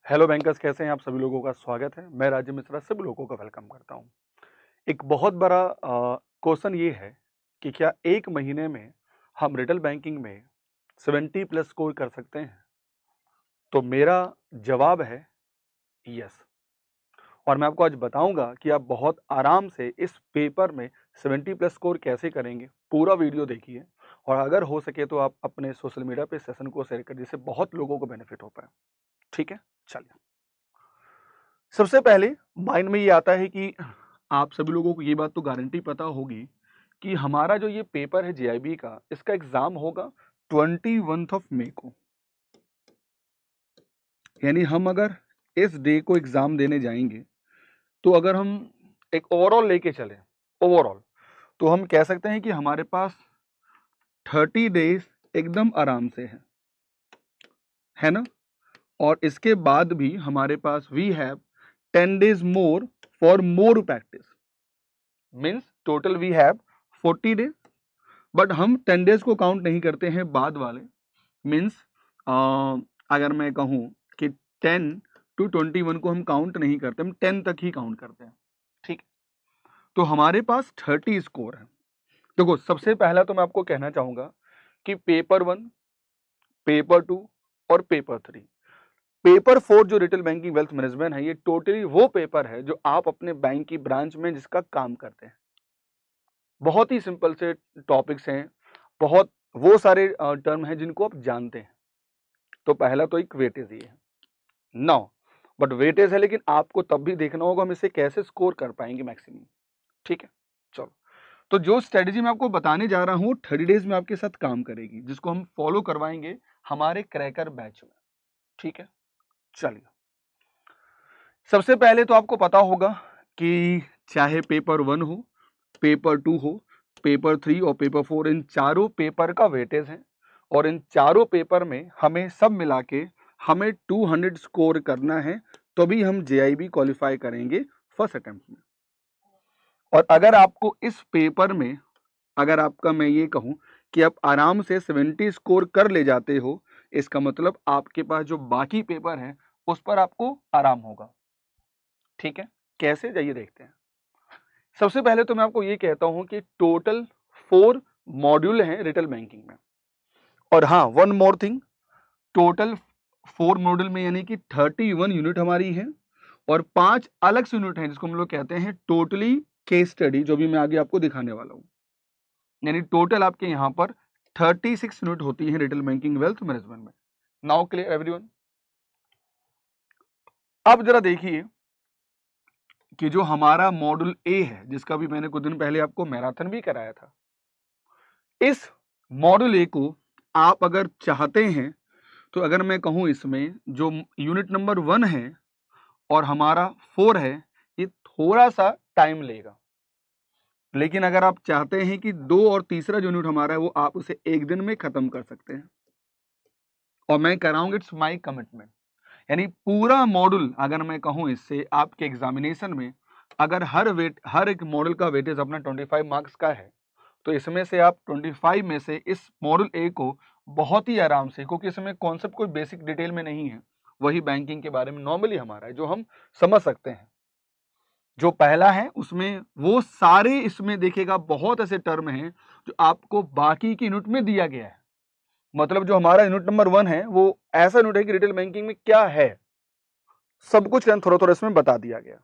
Hello bankers, कैसे हैं आप? सभी लोगों का स्वागत है। मैं राजीव मिश्रा सभी लोगों को वेलकम करता हूं। एक बहुत बड़ा क्वेश्चन ये है कि क्या 1 महीने में हम रिटेल बैंकिंग में 70 प्लस स्कोर कर सकते हैं? तो मेरा जवाब है यस। और मैं आपको आज बताऊंगा कि आप बहुत आराम से इस पेपर में 70 प्लस स्कोर कैसे करेंगे। पूरा वीडियो देखिए और अगर हो सके तो आप अपने सोशल मीडिया पे सेशन को शेयर करिए, जिससे बहुत लोगों को बेनिफिट हो पाए। ठीक है, चलिए। सबसे पहले माइंड में ये आता है कि आप सभी लोगों को ये बात तो गारंटी पता होगी कि हमारा जो ये पेपर है जेआईबी का, इसका एग्जाम होगा 21 मई को। यानी हम अगर इस डे को एग्जाम देने जाएंगे तो अगर हम एक ओवरऑल लेके चले, ओवरऑल, तो हम कह सकते हैं कि हमारे पास 30 डेज एकदम आराम से है ना। और इसके बाद भी हमारे पास we have 10 days more for more practice. Means total we have 40 days, but हम 10 डेज को काउंट नहीं करते हैं बाद वाले। मीन्स अगर मैं कहूँ कि 10 to 21 को हम काउंट नहीं करते, हम 10 तक ही काउंट करते हैं। ठीक, तो हमारे पास 30 स्कोर है। देखो, सबसे पहला तो मैं आपको कहना चाहूंगा कि पेपर 1, पेपर 2 और पेपर 3, पेपर 4 जो रिटेल बैंकिंग वेल्थ मैनेजमेंट है, ये टोटली वो पेपर है जो आप अपने बैंक की ब्रांच में जिसका काम करते हैं। बहुत ही सिंपल से टॉपिक्स हैं, बहुत वो सारे टर्म हैं जिनको आप जानते हैं। तो पहला तो एक वेटेज ही है नौ, बट वेटेज है, लेकिन आपको तब भी देखना होगा हम इसे कैसे स्कोर कर पाएंगे मैक्सिमम। ठीक है, चलो। तो जो स्ट्रेटेजी मैं आपको बताने जा रहा हूँ 30 डेज में आपके साथ काम करेगी, जिसको हम फॉलो करवाएंगे हमारे क्रैकर बैच में। ठीक है, चलिए। सबसे पहले तो आपको पता होगा कि चाहे पेपर 1 हो, पेपर 2 हो, पेपर 3 और पेपर 4, इन चारों पेपर का वेटेज है और इन चारों पेपर में हमें सब मिला के हमें 200 स्कोर करना है, तभी हम जेआईबी क्वालिफाई करेंगे फर्स्ट अटेम्प्ट में। और अगर आपको इस पेपर में, अगर आपका मैं ये कहूँ कि आप आराम से 70 स्कोर कर ले जाते हो, इसका मतलब आपके पास जो बाकी पेपर है उस पर आपको आराम होगा। ठीक है, कैसे, जाइए देखते हैं। सबसे पहले तो मैं आपको ये कहता हूं कि टोटल 4 मॉड्यूल हैं रिटेल बैंकिंग में। और हाँ, one more thing, total 4 module में यानी कि 31 यूनिट हमारी है और 5 अलग से यूनिट हैं जिसको हम लोग कहते हैं टोटली केस स्टडी, जो भी मैं आगे आपको दिखाने वाला हूँ। यानी टोटल आपके यहाँ पर 36 यूनिट होती है रिटेल बैंकिंग वेल्थ मैनेजमेंट में। Now clear everyone? अब जरा देखिए कि जो हमारा मॉड्यूल ए है, जिसका भी मैंने कुछ दिन पहले आपको मैराथन भी कराया था, इस मॉड्यूल ए को आप अगर चाहते हैं तो अगर मैं कहूं इसमें जो यूनिट नंबर 1 है और हमारा 4 है, ये थोड़ा सा टाइम लेगा। लेकिन अगर आप चाहते हैं कि 2 और तीसरा जो यूनिट हमारा है वो आप उसे एक दिन में खत्म कर सकते हैं और मैं कराऊंगा, इट्स माई कमिटमेंट। यानी पूरा मॉड्यूल अगर मैं कहूं इससे आपके एग्जामिनेशन में अगर हर एक मॉड्यूल का वेटेज अपना 25 मार्क्स का है, तो इसमें से आप 25 में से इस मॉड्यूल ए को बहुत ही आराम से, क्योंकि इसमें कॉन्सेप्ट कोई बेसिक डिटेल में नहीं है, वही बैंकिंग के बारे में नॉर्मली हमारा है जो हम समझ सकते हैं। जो पहला है उसमें वो सारे, इसमें देखिएगा बहुत ऐसे टर्म हैं जो आपको बाकी की यूनिट में दिया गया है। मतलब जो हमारा यूनिट नंबर 1 है वो ऐसा यूनिट है कि रिटेल बैंकिंग में क्या है सब कुछ थोड़ा थोड़ा इसमें बता दिया गया,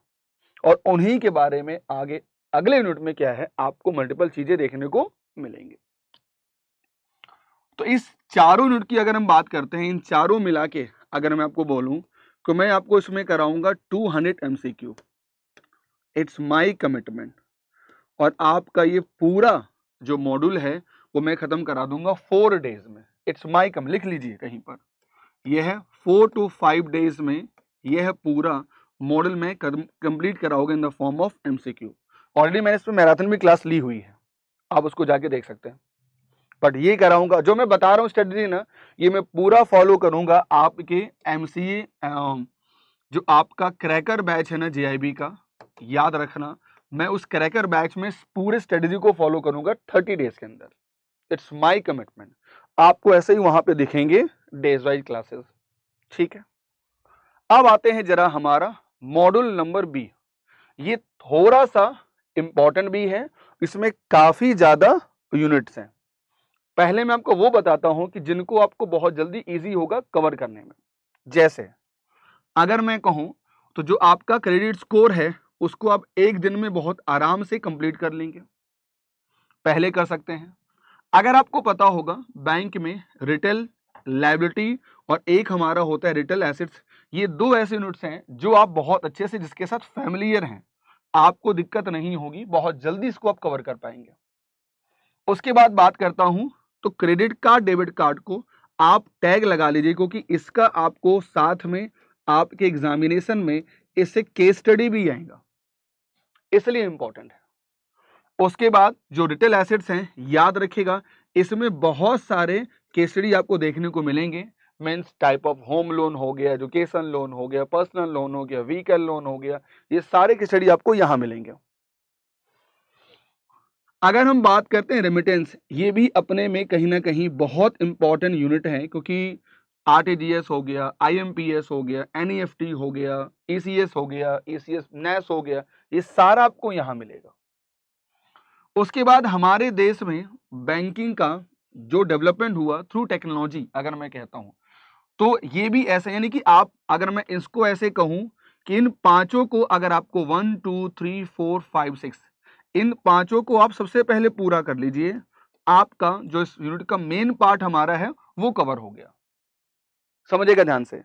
और उन्हीं के बारे में आगे अगले यूनिट में क्या है आपको मल्टीपल चीजें देखने को मिलेंगी। तो इस चारों यूनिट की अगर हम बात करते हैं, इन चारों मिला के अगर मैं आपको बोलूं तो मैं आपको इसमें कराऊंगा 200 MCQ। It's my commitment. और आपका ये पूरा जो मॉड्यूल है वो मैं खत्म करा दूंगा 4 डेज में। इट्स माई कम, लिख लीजिए कहीं पर, यह है 4 to 5 डेज में यह पूरा मॉडल में कंप्लीट कराओगे in the form of MCQ। Already मैंने इस पर मैराथन भी क्लास ली हुई है, आप उसको जाके देख सकते हैं। बट ये कराऊंगा, जो मैं बता रहा हूँ स्ट्रेटजी ना, ये मैं पूरा फॉलो करूंगा आपके MCA जो आपका क्रैकर बैच है ना JIB का, याद रखना मैं उस क्रैकर बैच में पूरे स्ट्रेटजी को फॉलो करूंगा 30 डेज के अंदर। It's my commitment. आपको ऐसे ही वहां पे दिखेंगे डेज वाइज क्लासेस। ठीक है, अब आते हैं जरा हमारा मॉड्यूल नंबर बी। ये थोड़ा सा इंपॉर्टेंट भी है, इसमें काफी ज्यादा यूनिट्स हैं। पहले मैं आपको वो बताता हूं कि जिनको आपको बहुत जल्दी इजी होगा कवर करने में। जैसे अगर मैं कहूं तो जो आपका क्रेडिट स्कोर है उसको आप एक दिन में बहुत आराम से कंप्लीट कर लेंगे, पहले कर सकते हैं। अगर आपको पता होगा बैंक में रिटेल लायबिलिटी और एक हमारा होता है रिटेल एसेट्स, ये दो ऐसे यूनिट्स हैं जो आप बहुत अच्छे से जिसके साथ फैमिलियर हैं, आपको दिक्कत नहीं होगी, बहुत जल्दी इसको आप कवर कर पाएंगे। उसके बाद बात करता हूं तो क्रेडिट कार्ड डेबिट कार्ड को आप टैग लगा लीजिए, क्योंकि इसका आपको साथ में आपके एग्जामिनेशन में इससे केस स्टडी भी आएगा, इसलिए इंपॉर्टेंट है। उसके बाद जो रिटेल एसेट्स हैं याद रखिएगा, इसमें बहुत सारे केस स्टडी आपको देखने को मिलेंगे। Means type of home loan हो गया, एजुकेशन लोन हो गया, पर्सनल लोन हो गया, व्हीकल लोन हो गया, ये सारे केस स्टडी आपको यहां मिलेंगे। अगर हम बात करते हैं रेमिटेंस, ये भी अपने में कहीं ना कहीं बहुत इंपॉर्टेंट यूनिट है, क्योंकि आरटीजीएस हो गया, आईएमपीएस हो गया, एनईएफटी हो गया, ईसीएस हो गया, ईसीएस नेस हो गया, ये सारा आपको यहां मिलेगा। उसके बाद हमारे देश में बैंकिंग का जो डेवलपमेंट हुआ थ्रू टेक्नोलॉजी, अगर मैं कहता हूं तो ये भी ऐसा, यानी कि आप अगर मैं इसको ऐसे कहूं कि इन पांचों को अगर आपको 1 2 3 4 5 6 इन पांचों को आप सबसे पहले पूरा कर लीजिए, आपका जो इस यूनिट का मेन पार्ट हमारा है वो कवर हो गया। समझिएगा ध्यान से,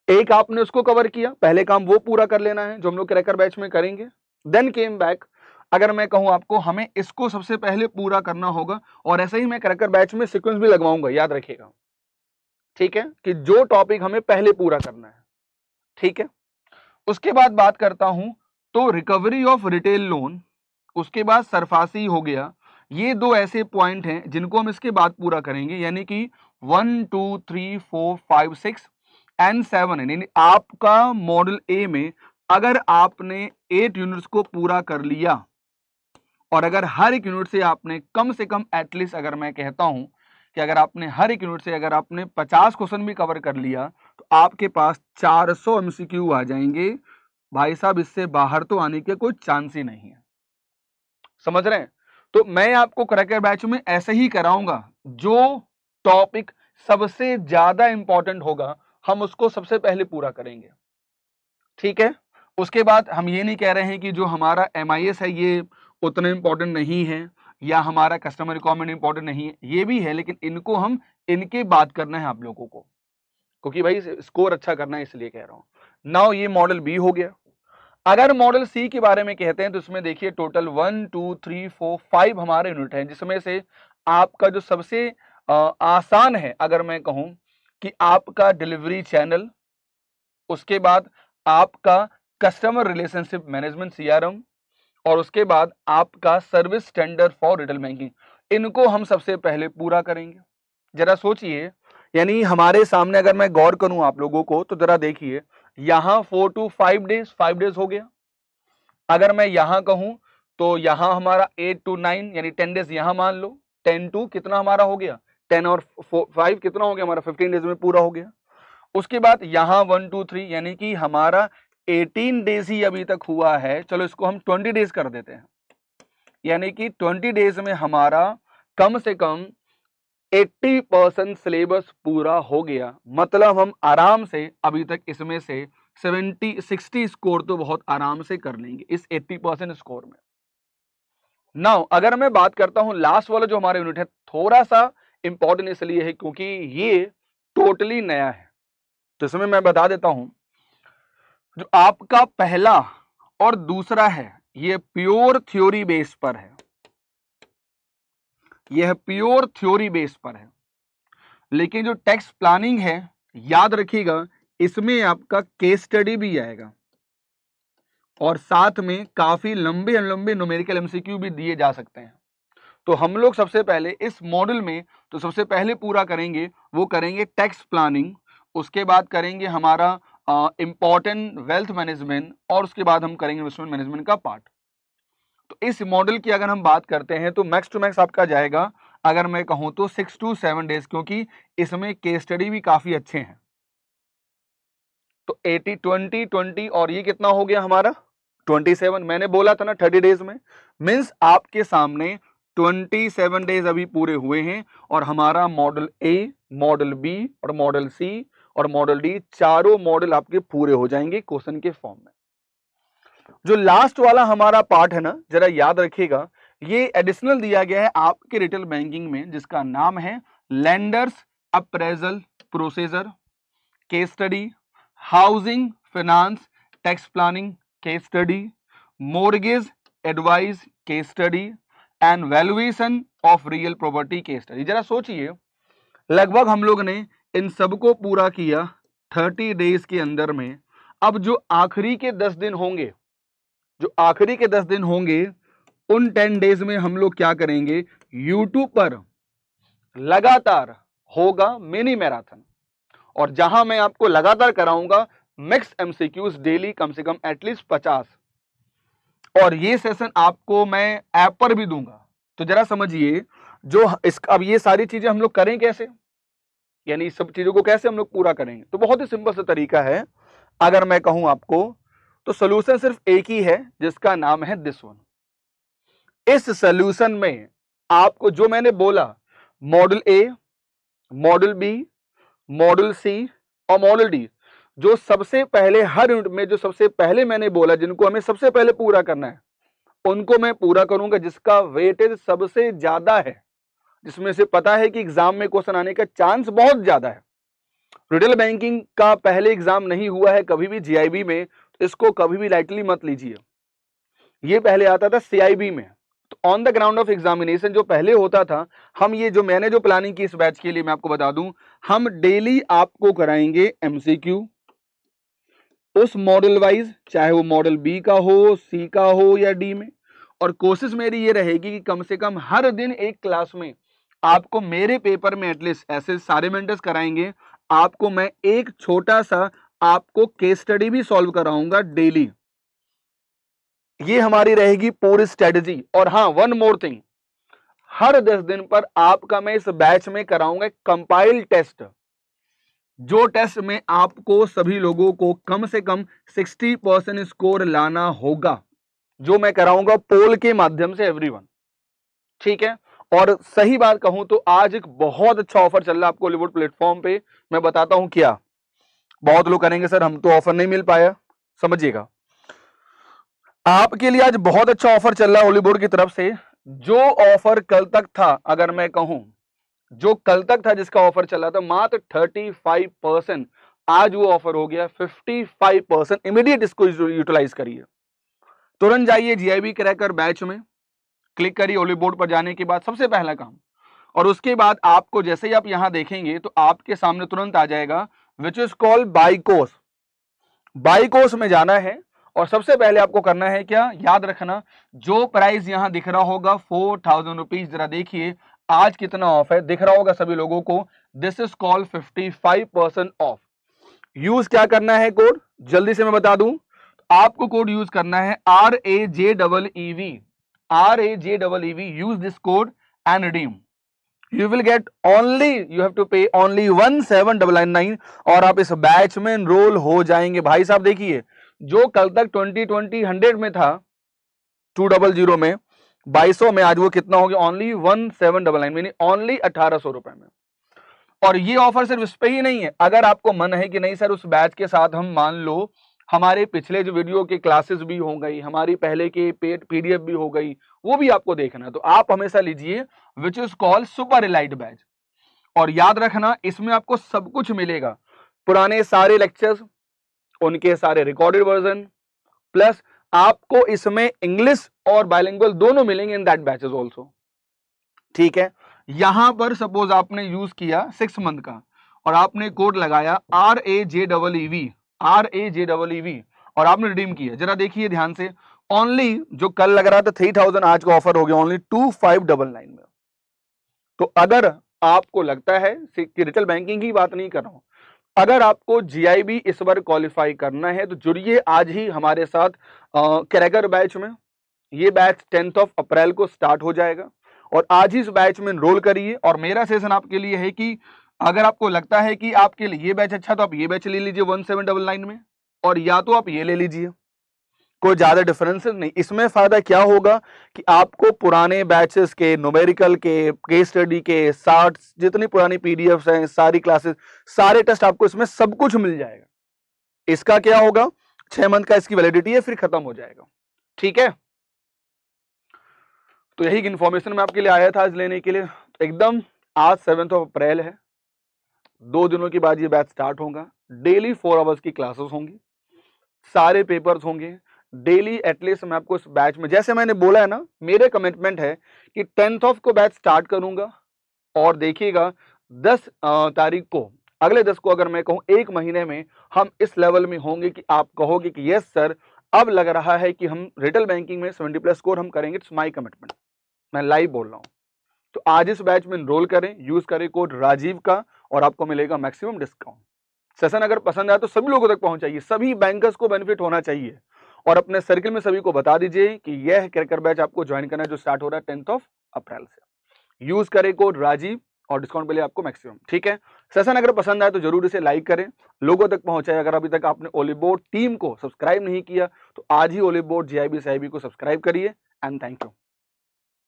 एक आपने उसको कवर किया, पहले काम वो पूरा कर लेना है जो हम लोग क्रैकर बैच में करेंगे। देन केम बैक, अगर मैं कहूं आपको हमें इसको सबसे पहले पूरा करना होगा, और ऐसे ही मैं क्रैकर बैच में सीक्वेंस भी लगवाऊंगा, याद रखिएगा, ठीक है, कि जो टॉपिक हमें पहले पूरा करना है, ठीक है। उसके बाद बात करता हूं तो रिकवरी ऑफ रिटेल लोन, उसके बाद सरफासी हो गया। ये दो ऐसे पॉइंट हैं जिनको हम इसके बाद पूरा करेंगे, यानी कि 1 2 3 4 5 6 एंड 7 है। यानी आपका मॉडल ए में अगर आपने 8 यूनिट्स को पूरा कर लिया, और अगर हर एक यूनिट से आपने कम से कम एटलीस्ट, अगर मैं कहता हूं कि अगर आपने हर एक यूनिट से अगर आपने 50 क्वेश्चन भी कवर कर लिया, तो आपके पास 400 एमसीक्यू आ जाएंगे भाई साहब, इससे बाहर तो आने के कोई चांस ही नहीं है। समझ रहे हैं? तो मैं आपको क्रैकर बैच में ऐसे ही कराऊंगा, जो टॉपिक सबसे ज्यादा इंपॉर्टेंट होगा हम उसको सबसे पहले पूरा करेंगे, ठीक है। उसके बाद हम ये नहीं कह रहे हैं कि जो हमारा MIS है ये उतना इंपॉर्टेंट नहीं है, या हमारा कस्टमर रिक्वायरमेंट इंपॉर्टेंट नहीं है, ये भी है, लेकिन इनको हम इनके बात करना है आप लोगों को, क्योंकि भाई स्कोर अच्छा करना है, इसलिए कह रहा हूं। नाउ ये मॉडल बी हो गया। अगर मॉडल सी के बारे में कहते हैं तो इसमें देखिए टोटल 1 2 3 4 5 हमारे यूनिट हैं, जिसमें से आपका जो सबसे आसान है, अगर मैं कहूं कि आपका डिलीवरी चैनल, उसके बाद आपका कस्टमर रिलेशनशिप मैनेजमेंट CRM, और उसके बाद आपका service standard for retail banking, इनको हम सबसे पहले पूरा करेंगे। जरा सोचिए, यानी हमारे सामने अगर मैं गौर करूं आप लोगों को, तो जरा देखिए, यहां 4 to 5 डेज, 5 डेज हो गया। अगर मैं यहां कहूं तो यहां हमारा 8 to 9 यानी 10 डेज यहां मान लो, 10 to कितना हमारा हो गया, 10 और 5 कितना हो गया हमारा, 15 डेज में पूरा हो गया। उसके बाद यहां 1 2 3 यानी कि हमारा 18 डेज ही अभी तक हुआ है, चलो इसको हम 20 डेज कर देते हैं, यानी कि 20 डेज में हमारा कम से कम 80% सिलेबस पूरा हो गया। मतलब हम आराम से अभी तक इसमें से 60 स्कोर तो बहुत आराम से कर लेंगे इस 80% स्कोर में। नाउ अगर मैं बात करता हूं लास्ट वाला जो हमारा यूनिट है, थोड़ा सा इंपॉर्टेंट इसलिए है क्योंकि ये टोटली नया है, तो इसमें मैं बता देता हूं, जो आपका पहला और दूसरा है ये प्योर थ्योरी बेस पर है, यह प्योर थ्योरी बेस पर है। लेकिन जो टेक्स्ट प्लानिंग है, याद रखिएगा, इसमें आपका केस स्टडी भी आएगा, और साथ में काफी लंबे लंबे न्यूमेरिकल MCQ भी दिए जा सकते हैं। तो हम लोग सबसे पहले इस मॉड्यूल में तो सबसे पहले पूरा करेंगे, वो करेंगे टेक्स्ट प्लानिंग, उसके बाद करेंगे हमारा इंपॉर्टेंट वेल्थ मैनेजमेंट, और उसके बाद हम करेंगे इन्वेस्टमेंट मैनेजमेंट का पार्ट। तो इस मॉडल की अगर हम बात करते हैं तो मैक्स टू मैक्स आपका जाएगा, अगर मैं कहूं तो 6 to 7 डेज, क्योंकि इसमें केस स्टडी भी काफी अच्छे हैं। तो 80 20 20 और ये कितना हो गया हमारा 27। मैंने बोला था ना 30 डेज में, मींस आपके सामने 27 डेज अभी पूरे हुए हैं और हमारा मॉडल ए, मॉडल बी और मॉडल सी और मॉडल डी चारों मॉडल आपके पूरे हो जाएंगे क्वेश्चन के फॉर्म में। जो लास्ट वाला हमारा पार्ट है ना, जरा याद रखिएगा, ये एडिशनल दिया गया है आपके रिटेल बैंकिंग में, जिसका नाम है lenders appraisal procedure, case study, housing finance tax planning case study, mortgage advice case study and valuation of real property case study. जरा सोचिए, लगभग हम लोग ने इन सबको पूरा किया 30 डेज के अंदर में। अब जो आखिरी के 10 दिन होंगे, जो आखिरी के 10 दिन होंगे, उन 10 डेज में हम लोग क्या करेंगे, यूट्यूब पर लगातार होगा मिनी मैराथन, और जहां मैं आपको लगातार कराऊंगा मिक्स एमसीक्यूज डेली, कम से कम एटलीस्ट 50, और ये सेशन आपको मैं ऐप पर भी दूंगा। तो जरा समझिए, जो अब ये सारी चीजें हम लोग करें कैसे, यानी इस सब चीजों को कैसे हम लोग पूरा करेंगे, तो बहुत ही सिंपल सा तरीका है। अगर मैं कहूं आपको, तो सोल्यूशन सिर्फ एक ही है, जिसका नाम है दिस वन। इस सोल्यूशन में आपको जो मैंने बोला, मॉडल ए, मॉडल बी, मॉडल सी और मॉडल डी, जो सबसे पहले हर यूनिट में जो सबसे पहले मैंने बोला जिनको हमें सबसे पहले पूरा करना है, उनको मैं पूरा करूंगा, जिसका वेटेज सबसे ज्यादा है, जिसमें से पता है कि एग्जाम में क्वेश्चन आने का चांस बहुत ज्यादा है। रिटेल बैंकिंग का पहले एग्जाम नहीं हुआ है कभी भी जीआईबी में, तो इसको कभी भी लाइटली मत लीजिए। ये पहले आता था सीआईबी में, तो on the ground of examination जो पहले होता था, हम ये जो मैंने जो प्लानिंग की इस बैच के लिए, मैं आपको बता दूं, हम डेली आपको कराएंगे एमसीक्यू उस मॉडल वाइज, चाहे वो मॉडल बी का हो, सी का हो या डी में। और कोशिश मेरी ये रहेगी कि कम से कम हर दिन एक क्लास में आपको मेरे पेपर में एटलीस्ट ऐसे सारे मेंटर्स कराएंगे, आपको मैं एक छोटा सा आपको केस स्टडी भी सॉल्व कराऊंगा डेली। ये हमारी रहेगी पूरी स्ट्रेटजी। और हाँ, वन मोर थिंग, हर 10 दिन पर आपका मैं इस बैच में कराऊंगा कंपाइल टेस्ट, जो टेस्ट में आपको सभी लोगों को कम से कम 60% स्कोर लाना होगा, जो मैं कराऊंगा पोल के माध्यम से एवरीवन, ठीक है। और सही बात कहूं तो आज एक बहुत अच्छा ऑफर चल रहा है आपको हॉलीवुड प्लेटफॉर्म पे, मैं बताता हूं क्या। बहुत लोग करेंगे सर हम तो ऑफर नहीं मिल पाया, समझिएगा, आपके लिए आज बहुत अच्छा ऑफर चल रहा है हॉलीवुड की तरफ से। जो ऑफर कल तक था, अगर मैं कहूं जो कल तक था जिसका ऑफर चल रहा था मात्र 35%, आज वो ऑफर हो गया 55%। इमीडिएट इसको यूटिलाइज करिए, तुरंत जाइए जीआईबी क्रैकर बैच में, क्लिक करिए ओली बोर्ड पर जाने के बाद सबसे पहला काम, और उसके बाद आपको जैसे ही आप यहां देखेंगे तो आपके सामने तुरंत आ जाएगा विच is called by course. By course में जाना है और सबसे पहले आपको करना है क्या, याद रखना, जो प्राइस यहां दिख रहा होगा 4000 रुपीज, जरा देखिए आज कितना ऑफ है, दिख रहा होगा सभी लोगों को, this is called 55% of. Use क्या करना है कोड, जल्दी से मैं बता दूं, आपको कोड यूज करना है RAJEEV, RAJEEV, use this code and redeem, you will get only, you have to pay only 1799 और आप इस बैच में एनरोल हो जाएंगे। भाई साहब देखिए, जो कल तक 2020 100 में था 200 में 2200 में, आज वो कितना हो गया, ओनली 1799, मीनी ओनली 1800 रुपए में। और ये ऑफर सिर्फ इस पे ही नहीं है, अगर आपको मन है कि नहीं सर उस बैच के साथ हम मान लो हमारे पिछले जो वीडियो के क्लासेस भी हो गई, हमारी पहले के पीडीएफ भी हो गई, वो भी आपको देखना है, तो आप हमेशा लीजिए which is called super elite batch. और याद रखना इसमें आपको सब कुछ मिलेगा, पुराने सारे लेक्चर्स, उनके सारे रिकॉर्डेड वर्जन, प्लस आपको इसमें इंग्लिश और बाइलिंगुअल दोनों मिलेंगे इन दैट बैचेस आल्सो, ठीक है। यहां पर सपोज आपने यूज किया 6 मंथ का और आपने कोड लगाया RAJEEV, RAJEEV और आपने रिडीम किया, जरा देखिए ध्यान से, ओनली जो कल लग रहा था 3000 आज का ऑफर हो गया ओनली 2599 में। तो अगर आपको लगता है कि रिटेल बैंकिंग की बात नहीं कर रहा हूं, अगर आपको जीआईबी इस बार क्वालिफाई करना है तो जुड़िए आज ही हमारे साथ क्रैकर बैच में। ये बैच 10 अप्रैल को स्टार्ट हो जाएगा और आज ही इस बैच में एनरोल करिए। और मेरा सेशन आपके लिए है कि अगर आपको लगता है कि आपके लिए ये बैच अच्छा तो आप ये बैच ले लीजिए 1799 में, और या तो आप ये ले लीजिए, कोई ज्यादा डिफरेंस नहीं। इसमें फायदा क्या होगा कि आपको पुराने बैचेस के, न्यूमेरिकल के, केस स्टडी के, 60 जितनी पुरानी पीडीएफ्स हैं, सारी क्लासेस, सारे टेस्ट आपको इसमें सब कुछ मिल जाएगा। इसका क्या होगा, 6 मंथ का इसकी वैलिडिटी है, फिर खत्म हो जाएगा। ठीक है, तो यही इंफॉर्मेशन मैं आपके लिए आया था आज लेने के लिए। एकदम आज 7 अप्रैल है, 2 दिनों के बाद ये बैच स्टार्ट होगा। डेली 4 आवर्स की क्लासेस होंगी, सारे पेपर्स होंगे डेली। एटलीस्ट मैं आपको इस बैच में, जैसे मैंने बोला है ना, मेरे कमिटमेंट है कि 10th को बैच स्टार्ट करूंगा, और देखिएगा 10 तारीख को, अगले 10 को, अगर मैं कहूं 1 महीने में हम इस लेवल में होंगे कि आप कहोगे कि यस सर, अब लग रहा है कि हम रिटेल बैंकिंग में 70+ स्कोर हम करेंगे। इट्स माय कमिटमेंट, मैं लाइव बोल रहा हूं। तो आज इस बैच में एनरोल करें, यूज करें कोड राजीव का, और आपको मिलेगा मैक्सिमम डिस्काउंट। सेशन अगर पसंद आए तो सभी लोगों तक पहुंचाइए, सभी बैंकर्स को बेनिफिट होना चाहिए, और अपने सर्किल में सभी को बता दीजिए कि यह क्रैकर बैच आपको ज्वाइन करना है, जो स्टार्ट हो रहा है 10 अप्रैल से। यूज करें कोड राजीव और डिस्काउंट मिले आपको मैक्सिमम। ठीक है, सेशन अगर पसंद आए तो जरूर इसे लाइक करें, लोगों तक पहुंचाए। अगर अभी तक आपने ओलिबोर्ड टीम को सब्सक्राइब नहीं किया तो आज ही ओलिबोर्ड JIB SIB को सब्सक्राइब करिए। And thank you.